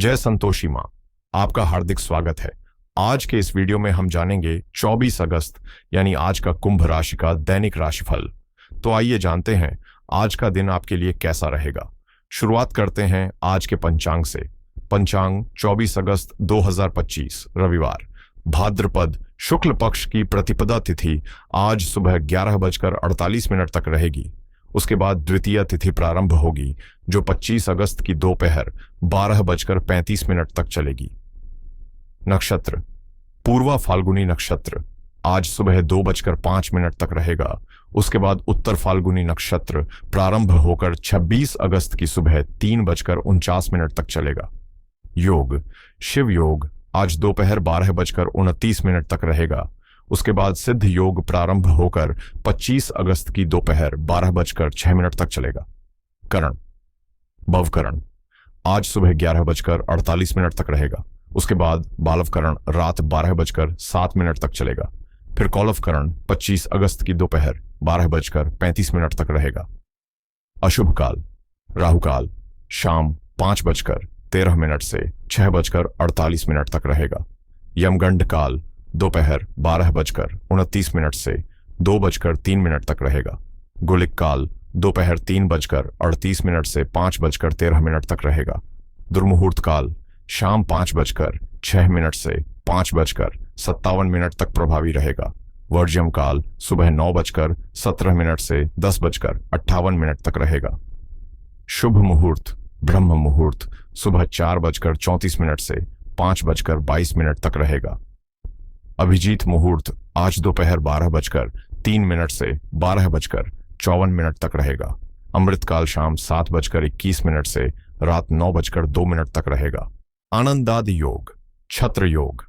जय संतोषी माँ, आपका हार्दिक स्वागत है। आज के इस वीडियो में हम जानेंगे 24 अगस्त यानी आज का कुंभ राशि का दैनिक राशिफल। तो आइए जानते हैं आज का दिन आपके लिए कैसा रहेगा। शुरुआत करते हैं आज के पंचांग से। पंचांग 24 अगस्त 2025 रविवार, भाद्रपद शुक्ल पक्ष की प्रतिपदा तिथि आज सुबह 11:48 तक रहेगी। उसके बाद द्वितीय तिथि प्रारंभ होगी जो 25 अगस्त की दोपहर 12:35 तक चलेगी। नक्षत्र पूर्वा फाल्गुनी नक्षत्र आज सुबह 2:05 तक रहेगा। उसके बाद उत्तर फाल्गुनी नक्षत्र प्रारंभ होकर 26 अगस्त की सुबह 3:49 तक चलेगा। योग शिव योग आज दोपहर 12:29 तक रहेगा। उसके बाद सिद्ध योग प्रारंभ होकर 25 अगस्त की दोपहर 12:06 तक चलेगा। करण भवकरण आज सुबह 11:48 तक रहेगा। उसके बाद बालवकरण रात 12:07 तक चलेगा। फिर कौलवकरण 25 अगस्त की दोपहर 12:35 तक रहेगा। अशुभ काल राहुकाल शाम 5:13 से 6:48 तक रहेगा। यमगंड काल दोपहर 12:29 से 2:03 तक रहेगा। गुलिक काल दोपहर 3:38 से 5:13 तक रहेगा। दुर्मुहूर्त काल शाम 5:06 से 5:57 तक प्रभावी रहेगा। वर्ज्यम काल सुबह 9:17 से 10:58 तक रहेगा। शुभ मुहूर्त ब्रह्म मुहूर्त सुबह 4:34 से 5:22 तक रहेगा। अभिजीत मुहूर्त आज दोपहर 12:03 से 12:54 तक रहेगा। अमृतकाल शाम 7:21 से रात 9:02 तक रहेगा। आनंदादि योग छत्र योग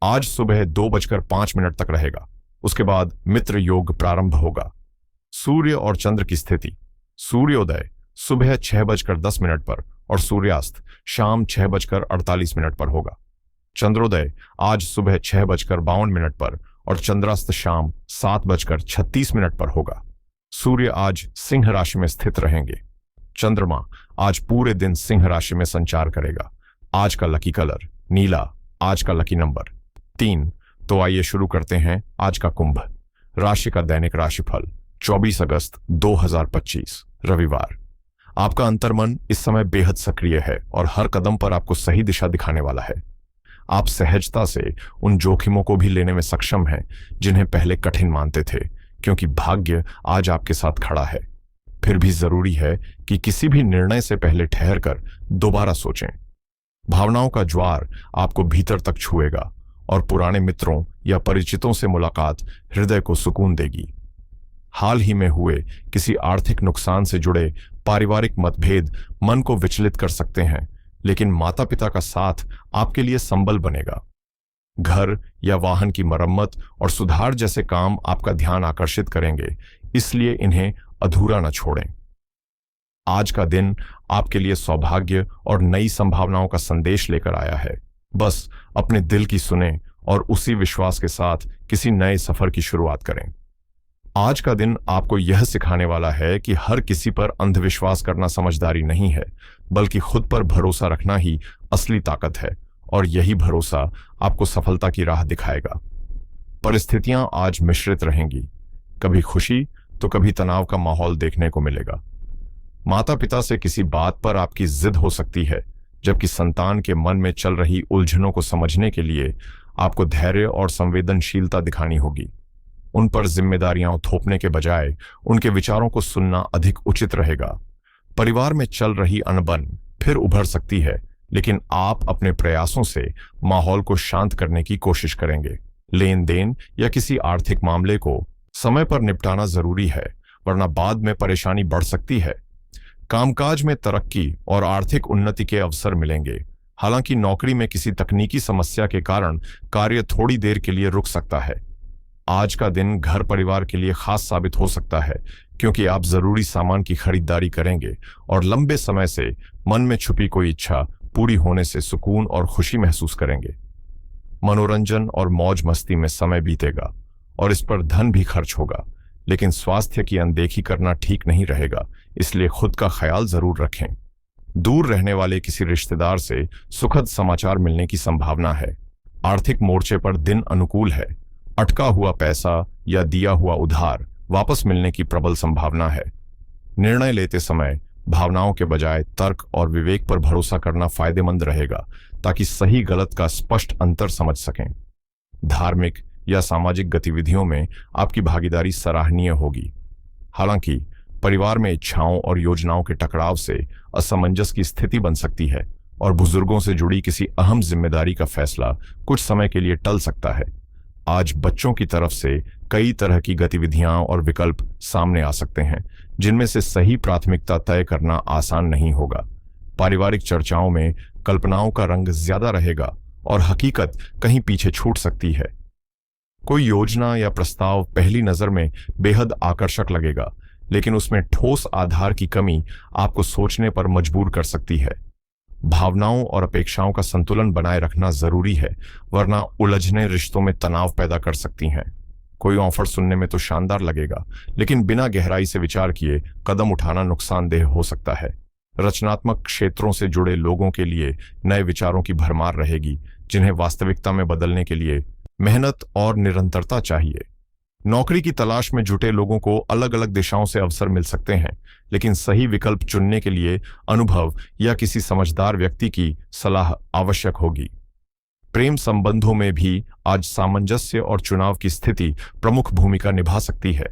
आज सुबह 2:05 तक रहेगा। उसके बाद मित्र योग प्रारंभ होगा। सूर्य और चंद्र की स्थिति सूर्योदय सुबह 6:10 पर और सूर्यास्त शाम 6:48 पर होगा। चंद्रोदय आज सुबह 6:52 पर और चंद्रास्त शाम 7:36 पर होगा। सूर्य आज सिंह राशि में स्थित रहेंगे। चंद्रमा आज पूरे दिन सिंह राशि में संचार करेगा। आज का लकी कलर नीला, आज का लकी नंबर 3। तो आइए शुरू करते हैं आज का कुंभ राशि का दैनिक राशिफल 24 अगस्त 2025 रविवार। आपका अंतर्मन इस समय बेहद सक्रिय है और हर कदम पर आपको सही दिशा दिखाने वाला है। आप सहजता से उन जोखिमों को भी लेने में सक्षम हैं जिन्हें पहले कठिन मानते थे, क्योंकि भाग्य आज आपके साथ खड़ा है। फिर भी जरूरी है कि किसी भी निर्णय से पहले ठहरकर दोबारा सोचें। भावनाओं का ज्वार आपको भीतर तक छुएगा और पुराने मित्रों या परिचितों से मुलाकात हृदय को सुकून देगी। हाल ही में हुए किसी आर्थिक नुकसान से जुड़े पारिवारिक मतभेद मन को विचलित कर सकते हैं, लेकिन माता पिता का साथ आपके लिए संबल बनेगा। घर या वाहन की मरम्मत और सुधार जैसे काम आपका ध्यान आकर्षित करेंगे, इसलिए इन्हें अधूरा न छोड़ें। आज का दिन आपके लिए सौभाग्य और नई संभावनाओं का संदेश लेकर आया है। बस अपने दिल की सुनें और उसी विश्वास के साथ किसी नए सफर की शुरुआत करें। आज का दिन आपको यह सिखाने वाला है कि हर किसी पर अंधविश्वास करना समझदारी नहीं है, बल्कि खुद पर भरोसा रखना ही असली ताकत है, और यही भरोसा आपको सफलता की राह दिखाएगा। परिस्थितियां आज मिश्रित रहेंगी, कभी खुशी तो कभी तनाव का माहौल देखने को मिलेगा। माता पिता से किसी बात पर आपकी जिद हो सकती है, जबकि संतान के मन में चल रही उलझनों को समझने के लिए आपको धैर्य और संवेदनशीलता दिखानी होगी। उन पर जिम्मेदारियां थोपने के बजाय उनके विचारों को सुनना अधिक उचित रहेगा। परिवार में चल रही अनबन फिर उभर सकती है, लेकिन आप अपने प्रयासों से माहौल को शांत करने की कोशिश करेंगे। लेन देन या किसी आर्थिक मामले को समय पर निपटाना जरूरी है, वरना बाद में परेशानी बढ़ सकती है। कामकाज में तरक्की और आर्थिक उन्नति के अवसर मिलेंगे। हालांकि नौकरी में किसी तकनीकी समस्या के कारण कार्य थोड़ी देर के लिए रुक सकता है। आज का दिन घर परिवार के लिए खास साबित हो सकता है, क्योंकि आप जरूरी सामान की खरीदारी करेंगे और लंबे समय से मन में छुपी कोई इच्छा पूरी होने से सुकून और खुशी महसूस करेंगे। मनोरंजन और मौज मस्ती में समय बीतेगा और इस पर धन भी खर्च होगा, लेकिन स्वास्थ्य की अनदेखी करना ठीक नहीं रहेगा, इसलिए खुद का ख्याल जरूर रखें। दूर रहने वाले किसी रिश्तेदार से सुखद समाचार मिलने की संभावना है। आर्थिक मोर्चे पर दिन अनुकूल है। अटका हुआ पैसा या दिया हुआ उधार वापस मिलने की प्रबल संभावना है। निर्णय लेते समय भावनाओं के बजाय तर्क और विवेक पर भरोसा करना फायदेमंद रहेगा, ताकि सही गलत का स्पष्ट अंतर समझ सकें। धार्मिक या सामाजिक गतिविधियों में आपकी भागीदारी सराहनीय होगी। हालांकि परिवार में इच्छाओं और योजनाओं के टकराव से असमंजस की स्थिति बन सकती है और बुजुर्गों से जुड़ी किसी अहम जिम्मेदारी का फैसला कुछ समय के लिए टल सकता है। आज बच्चों की तरफ से कई तरह की गतिविधियां और विकल्प सामने आ सकते हैं, जिनमें से सही प्राथमिकता तय करना आसान नहीं होगा। पारिवारिक चर्चाओं में कल्पनाओं का रंग ज्यादा रहेगा और हकीकत कहीं पीछे छूट सकती है। कोई योजना या प्रस्ताव पहली नजर में बेहद आकर्षक लगेगा, लेकिन उसमें ठोस आधार की कमी आपको सोचने पर मजबूर कर सकती है। भावनाओं और अपेक्षाओं का संतुलन बनाए रखना जरूरी है, वरना उलझने रिश्तों में तनाव पैदा कर सकती हैं। कोई ऑफर सुनने में तो शानदार लगेगा, लेकिन बिना गहराई से विचार किए कदम उठाना नुकसानदेह हो सकता है। रचनात्मक क्षेत्रों से जुड़े लोगों के लिए नए विचारों की भरमार रहेगी, जिन्हें वास्तविकता में बदलने के लिए मेहनत और निरंतरता चाहिए। नौकरी की तलाश में जुटे लोगों को अलग अलग दिशाओं से अवसर मिल सकते हैं, लेकिन सही विकल्प चुनने के लिए अनुभव या किसी समझदार व्यक्ति की सलाह आवश्यक होगी। प्रेम संबंधों में भी आज सामंजस्य और चुनाव की स्थिति प्रमुख भूमिका निभा सकती है।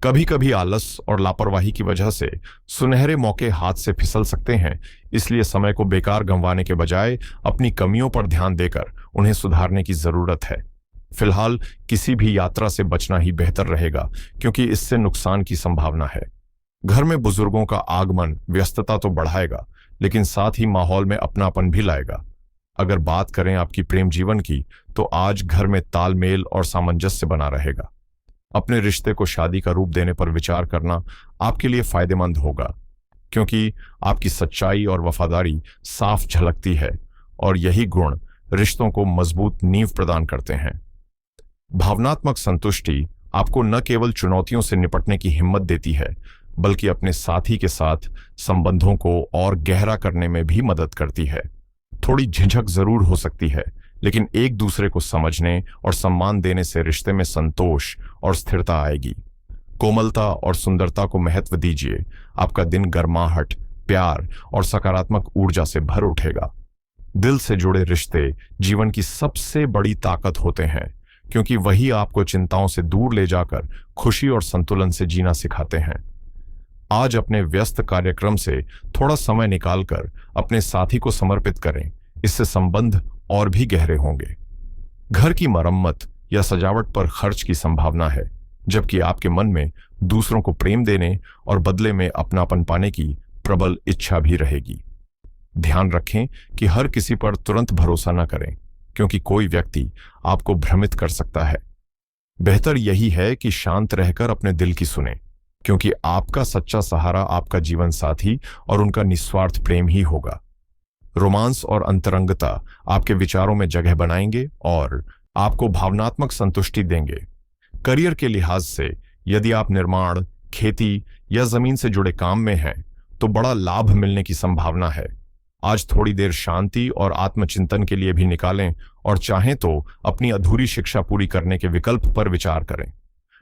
कभी कभी आलस और लापरवाही की वजह से सुनहरे मौके हाथ से फिसल सकते हैं, इसलिए समय को बेकार गंवाने के बजाय अपनी कमियों पर ध्यान देकर उन्हें सुधारने की जरूरत है। फिलहाल किसी भी यात्रा से बचना ही बेहतर रहेगा, क्योंकि इससे नुकसान की संभावना है। घर में बुजुर्गों का आगमन व्यस्तता तो बढ़ाएगा, लेकिन साथ ही माहौल में अपनापन भी लाएगा। अगर बात करें आपकी प्रेम जीवन की, तो आज घर में तालमेल और सामंजस्य बना रहेगा। अपने रिश्ते को शादी का रूप देने पर विचार करना आपके लिए फायदेमंद होगा, क्योंकि आपकी सच्चाई और वफादारी साफ झलकती है और यही गुण रिश्तों को मजबूत नींव प्रदान करते हैं। भावनात्मक संतुष्टि आपको न केवल चुनौतियों से निपटने की हिम्मत देती है, बल्कि अपने साथी के साथ संबंधों को और गहरा करने में भी मदद करती है। थोड़ी झिझक जरूर हो सकती है, लेकिन एक दूसरे को समझने और सम्मान देने से रिश्ते में संतोष और स्थिरता आएगी। कोमलता और सुंदरता को महत्व दीजिए। आपका दिन गर्माहट, प्यार और सकारात्मक ऊर्जा से भर उठेगा। दिल से जुड़े रिश्ते जीवन की सबसे बड़ी ताकत होते हैं, क्योंकि वही आपको चिंताओं से दूर ले जाकर खुशी और संतुलन से जीना सिखाते हैं। आज अपने व्यस्त कार्यक्रम से थोड़ा समय निकालकर अपने साथी को समर्पित करें, इससे संबंध और भी गहरे होंगे। घर की मरम्मत या सजावट पर खर्च की संभावना है, जबकि आपके मन में दूसरों को प्रेम देने और बदले में अपनापन पाने की प्रबल इच्छा भी रहेगी। ध्यान रखें कि हर किसी पर तुरंत भरोसा न करें, क्योंकि कोई व्यक्ति आपको भ्रमित कर सकता है। बेहतर यही है कि शांत रहकर अपने दिल की सुने, क्योंकि आपका सच्चा सहारा आपका जीवन साथी और उनका निस्वार्थ प्रेम ही होगा। रोमांस और अंतरंगता आपके विचारों में जगह बनाएंगे और आपको भावनात्मक संतुष्टि देंगे। करियर के लिहाज से यदि आप निर्माण, खेती या जमीन से जुड़े काम में हैं, तो बड़ा लाभ मिलने की संभावना है। आज थोड़ी देर शांति और आत्मचिंतन के लिए भी निकालें और चाहें तो अपनी अधूरी शिक्षा पूरी करने के विकल्प पर विचार करें।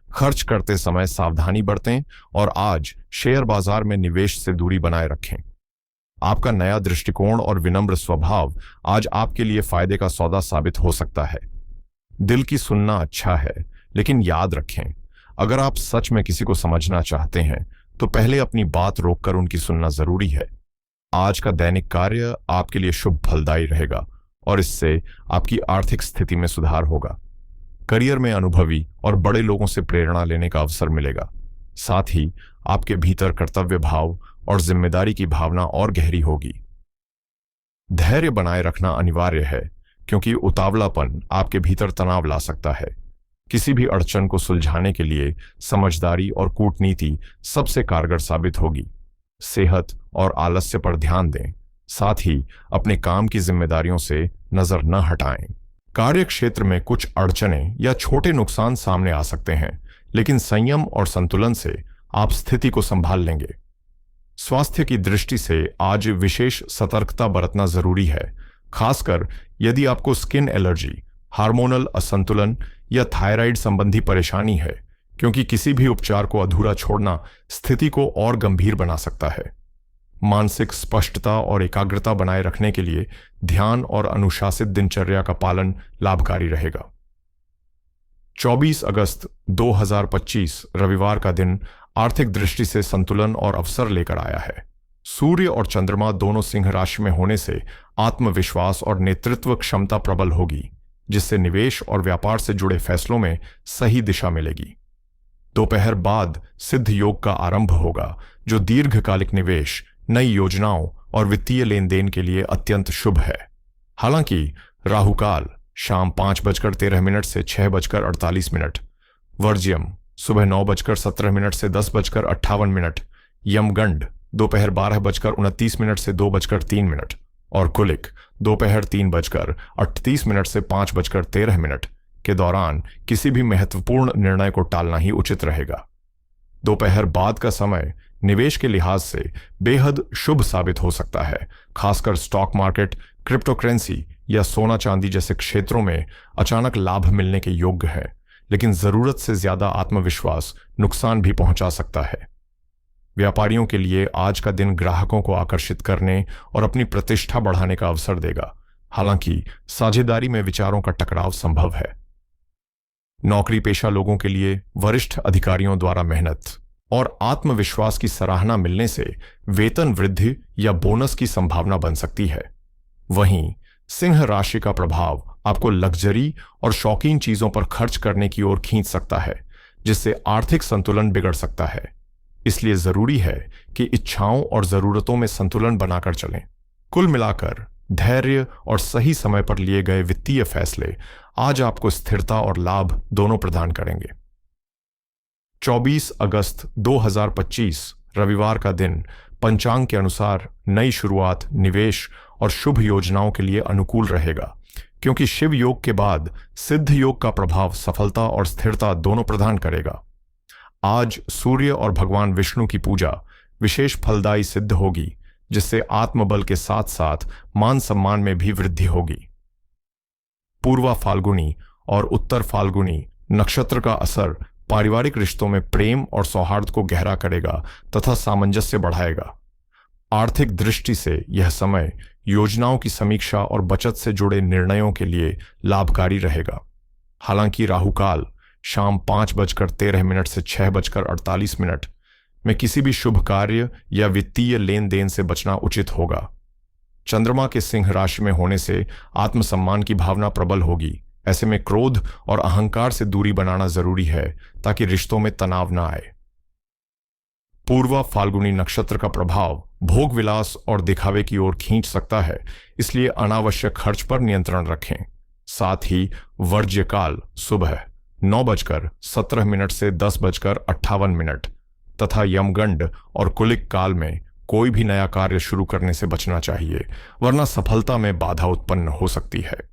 खर्च करते समय सावधानी बरतें और आज शेयर बाजार में निवेश से दूरी बनाए रखें। आपका नया दृष्टिकोण और विनम्र स्वभाव आज आपके लिए फायदे का सौदा साबित हो सकता है। दिल की सुनना अच्छा है, लेकिन याद रखें, अगर आप सच में किसी को समझना चाहते हैं तो पहले अपनी बात रोककर उनकी सुनना जरूरी है। आज का दैनिक कार्य आपके लिए शुभ फलदायी रहेगा और इससे आपकी आर्थिक स्थिति में सुधार होगा। करियर में अनुभवी और बड़े लोगों से प्रेरणा लेने का अवसर मिलेगा। साथ ही आपके भीतर कर्तव्य भाव और जिम्मेदारी की भावना और गहरी होगी। धैर्य बनाए रखना अनिवार्य है, क्योंकि उतावलापन आपके भीतर तनाव ला सकता है। किसी भी अड़चन को सुलझाने के लिए समझदारी और कूटनीति सबसे कारगर साबित होगी। सेहत और आलस्य पर ध्यान दें, साथ ही अपने काम की जिम्मेदारियों से नजर न हटाएं। कार्य क्षेत्र में कुछ अड़चनें या छोटे नुकसान सामने आ सकते हैं, लेकिन संयम और संतुलन से आप स्थिति को संभाल लेंगे। स्वास्थ्य की दृष्टि से आज विशेष सतर्कता बरतना जरूरी है, खासकर यदि आपको स्किन एलर्जी, हार्मोनल असंतुलन या थायराइड संबंधी परेशानी है, क्योंकि किसी भी उपचार को अधूरा छोड़ना स्थिति को और गंभीर बना सकता है। मानसिक स्पष्टता और एकाग्रता बनाए रखने के लिए ध्यान और अनुशासित दिनचर्या का पालन लाभकारी रहेगा। 24 अगस्त 2025 रविवार का दिन आर्थिक दृष्टि से संतुलन और अवसर लेकर आया है। सूर्य और चंद्रमा दोनों सिंह राशि में होने से आत्मविश्वास और नेतृत्व क्षमता प्रबल होगी, जिससे निवेश और व्यापार से जुड़े फैसलों में सही दिशा मिलेगी। दोपहर बाद सिद्ध योग का आरंभ होगा, जो दीर्घकालिक निवेश, नई योजनाओं और वित्तीय लेन देन के लिए अत्यंत शुभ है। हालांकि राहुकाल शाम 5:13 से 6:48, वर्ज्यम सुबह 9:17 से 10:58, यमगंड दोपहर 12:29 से 2:03 और कुलिक दोपहर 3:38 से 5:13 के दौरान किसी भी महत्वपूर्ण निर्णय को टालना ही उचित रहेगा। दोपहर बाद का समय निवेश के लिहाज से बेहद शुभ साबित हो सकता है, खासकर स्टॉक मार्केट, क्रिप्टोकरेंसी या सोना चांदी जैसे क्षेत्रों में अचानक लाभ मिलने के योग्य है, लेकिन जरूरत से ज्यादा आत्मविश्वास नुकसान भी पहुंचा सकता है। व्यापारियों के लिए आज का दिन ग्राहकों को आकर्षित करने और अपनी प्रतिष्ठा बढ़ाने का अवसर देगा, हालांकि साझेदारी में विचारों का टकराव संभव है। नौकरी पेशा लोगों के लिए वरिष्ठ अधिकारियों द्वारा मेहनत और आत्मविश्वास की सराहना मिलने से वेतन वृद्धि या बोनस की संभावना बन सकती है। वहीं सिंह राशि का प्रभाव आपको लग्जरी और शौकीन चीजों पर खर्च करने की ओर खींच सकता है, जिससे आर्थिक संतुलन बिगड़ सकता है। इसलिए जरूरी है कि इच्छाओं और जरूरतों में संतुलन बनाकर चलें। कुल मिलाकर धैर्य और सही समय पर लिए गए वित्तीय फैसले आज आपको स्थिरता और लाभ दोनों प्रदान करेंगे। 24 अगस्त 2025 रविवार का दिन पंचांग के अनुसार नई शुरुआत, निवेश और शुभ योजनाओं के लिए अनुकूल रहेगा, क्योंकि शिव योग के बाद सिद्ध योग का प्रभाव सफलता और स्थिरता दोनों प्रदान करेगा। आज सूर्य और भगवान विष्णु की पूजा विशेष फलदायी सिद्ध होगी, जिससे आत्मबल के साथ साथ मान सम्मान में भी वृद्धि होगी। पूर्वा फाल्गुनी और उत्तर फाल्गुनी नक्षत्र का असर पारिवारिक रिश्तों में प्रेम और सौहार्द को गहरा करेगा तथा सामंजस्य बढ़ाएगा। आर्थिक दृष्टि से यह समय योजनाओं की समीक्षा और बचत से जुड़े निर्णयों के लिए लाभकारी रहेगा। हालांकि राहुकाल शाम 5:13 से 6:48 में किसी भी शुभ कार्य या वित्तीय लेन देन से बचना उचित होगा। चंद्रमा के सिंह राशि में होने से आत्मसम्मान की भावना प्रबल होगी। ऐसे में क्रोध और अहंकार से दूरी बनाना जरूरी है, ताकि रिश्तों में तनाव न आए। पूर्वा फाल्गुनी नक्षत्र का प्रभाव भोग विलास और दिखावे की ओर खींच सकता है, इसलिए अनावश्यक खर्च पर नियंत्रण रखें। साथ ही वर्ज्यकाल सुबह 9:17 से 10:58 तथा यमगंड और कुलिक काल में कोई भी नया कार्य शुरू करने से बचना चाहिए, वरना सफलता में बाधा उत्पन्न हो सकती है।